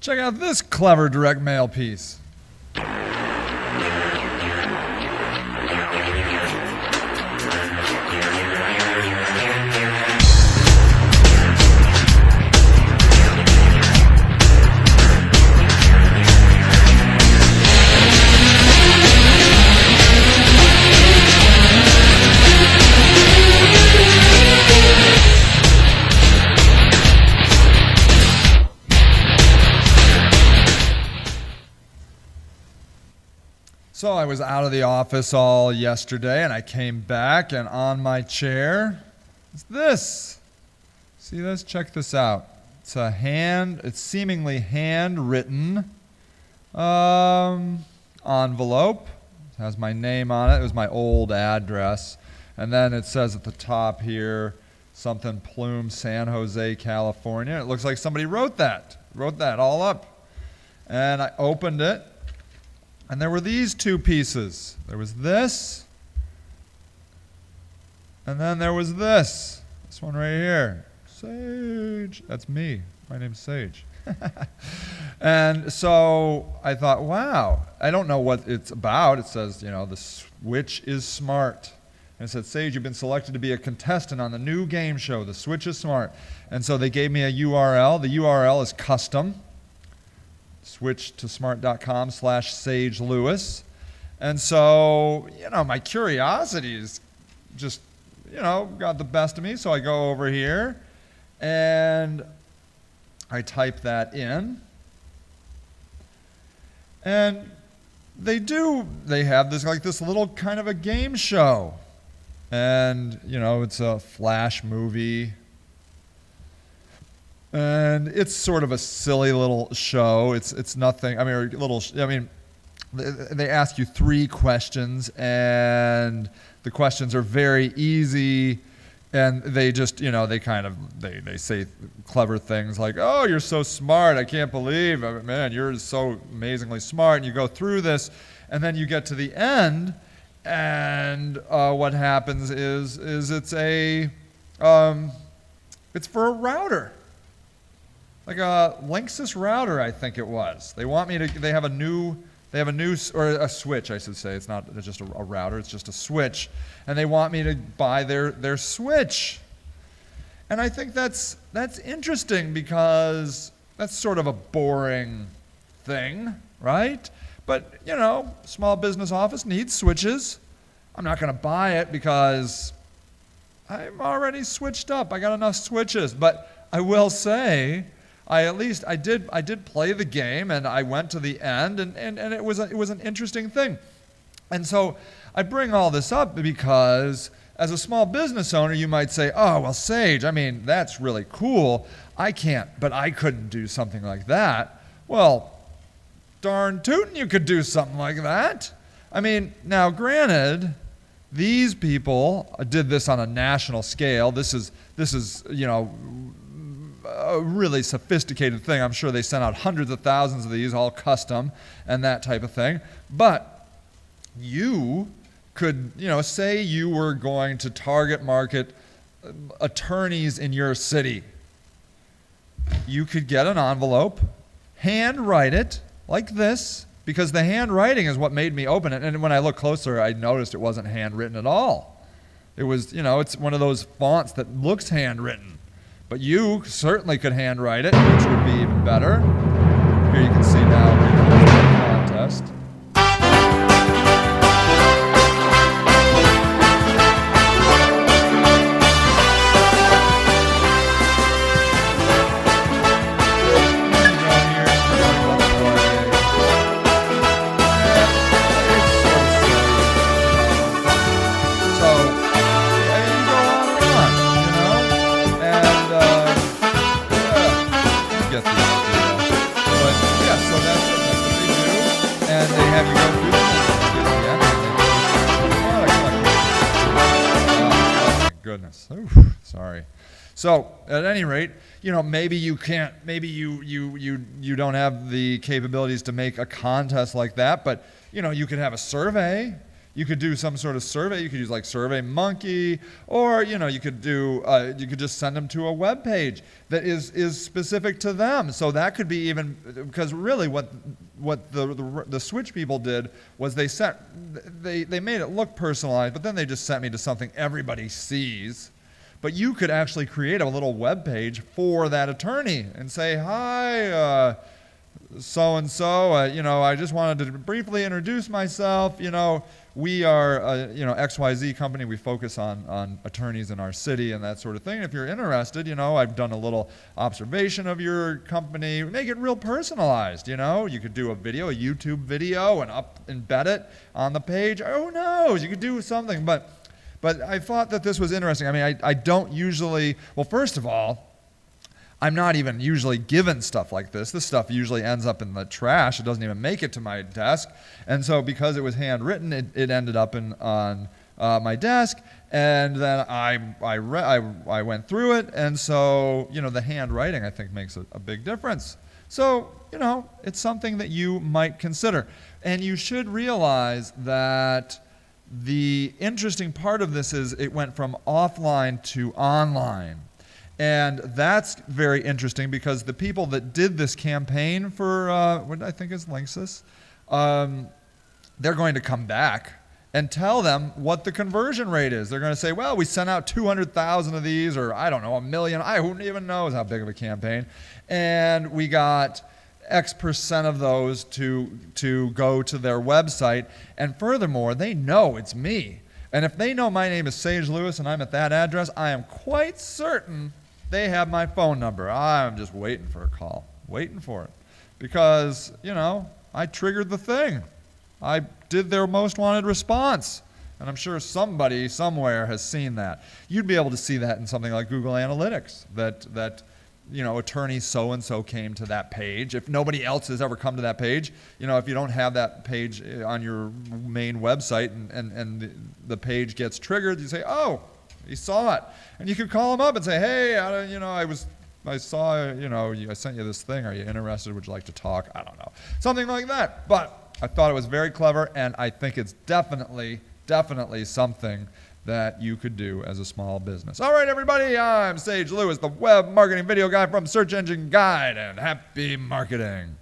Check out this clever direct mail piece. So I was out of the office all yesterday, and I came back, and on my chair is this. See this? Check this out. It's seemingly handwritten envelope. It has my name on it. It was my old address. And then it says at the top here, something Plume, San Jose, California. It looks like somebody wrote that all up. And I opened it. And there were these two pieces. There was this, and then there was this. This one right here. Sage. That's me. My name's Sage. And so I thought, wow, I don't know what it's about. It says, the Switch is smart. And it said, Sage, you've been selected to be a contestant on the new game show, The Switch is Smart. And so they gave me a URL. The URL is custom. switchtosmart.com/Sage Lewis. And so, my curiosity is just, got the best of me. So I go over here and I type that in. And they have this little kind of a game show. And, it's a flash movie. And it's sort of a silly little show. It's nothing. They ask you 3 questions, and the questions are very easy, and they just, they say clever things like, "Oh, you're so smart! I can't believe, man, you're so amazingly smart." And you go through this, and then you get to the end, and what happens is it's for a router. Like a Linksys router, I think it was. They have a new, or a switch, I should say. It's not just a router, it's just a switch. And they want me to buy their switch. And I think that's interesting because that's sort of a boring thing, right? But, small business office needs switches. I'm not going to buy it because I'm already switched up. I got enough switches. But I will say, I did play the game, and I went to the end, and it was an interesting thing. And so I bring all this up because as a small business owner, you might say, "Oh, well, Sage, that's really cool. I couldn't do something like that." Well, darn tootin' you could do something like that. Now granted, these people did this on a national scale. This is a really sophisticated thing. I'm sure they sent out hundreds of thousands of these, all custom and that type of thing. But you could, say you were going to target market attorneys in your city. You could get an envelope, handwrite it like this, because the handwriting is what made me open it. And when I looked closer, I noticed it wasn't handwritten at all. It was, it's one of those fonts that looks handwritten. But you certainly could handwrite it, which would be even better. Here you can see now the contest. Goodness. Oof, sorry. So at any rate, maybe you can't, maybe you don't have the capabilities to make a contest like that, but you could have a survey. You could do some sort of survey. You could use like SurveyMonkey, or you could do you could just send them to a web page that is specific to them. So that could be even, because really what the Switch people did was they made it look personalized, but then they just sent me to something everybody sees. But you could actually create a little web page for that attorney and say, hi, so-and-so, I just wanted to briefly introduce myself. We are a XYZ company. We focus on attorneys in our city and that sort of thing. If you're interested, I've done a little observation of your company. Make it real personalized. You could do a video, a YouTube video, and embed it on the page. Who knows? You could do something. But I thought that this was interesting. I mean, I don't usually, well, first of all, I'm not even usually given stuff like this. This stuff usually ends up in the trash. It doesn't even make it to my desk. And so because it was handwritten, it ended up on my desk. And then I went through it. And so, the handwriting, I think, makes a big difference. So, it's something that you might consider. And you should realize that the interesting part of this is it went from offline to online. And that's very interesting because the people that did this campaign for, what I think is Linksys, they're going to come back and tell them what the conversion rate is. They're going to say, well, we sent out 200,000 of these, or I don't know, 1 million. Who even knows how big of a campaign. And we got X% of those to go to their website. And furthermore, they know it's me. And if they know my name is Sage Lewis and I'm at that address, I am quite certain they have my phone number. I'm just waiting for a call, waiting for it. Because, I triggered the thing. I did their most wanted response. And I'm sure somebody somewhere has seen that. You'd be able to see that in something like Google Analytics, that attorney so-and-so came to that page. If nobody else has ever come to that page, if you don't have that page on your main website and the page gets triggered, you say, oh, he saw it. And you could call him up and say, hey, I saw, I sent you this thing. Are you interested? Would you like to talk? I don't know. Something like that. But I thought it was very clever, and I think it's definitely something that you could do as a small business. All right, everybody, I'm Sage Lewis, the web marketing video guy from Search Engine Guide, and happy marketing.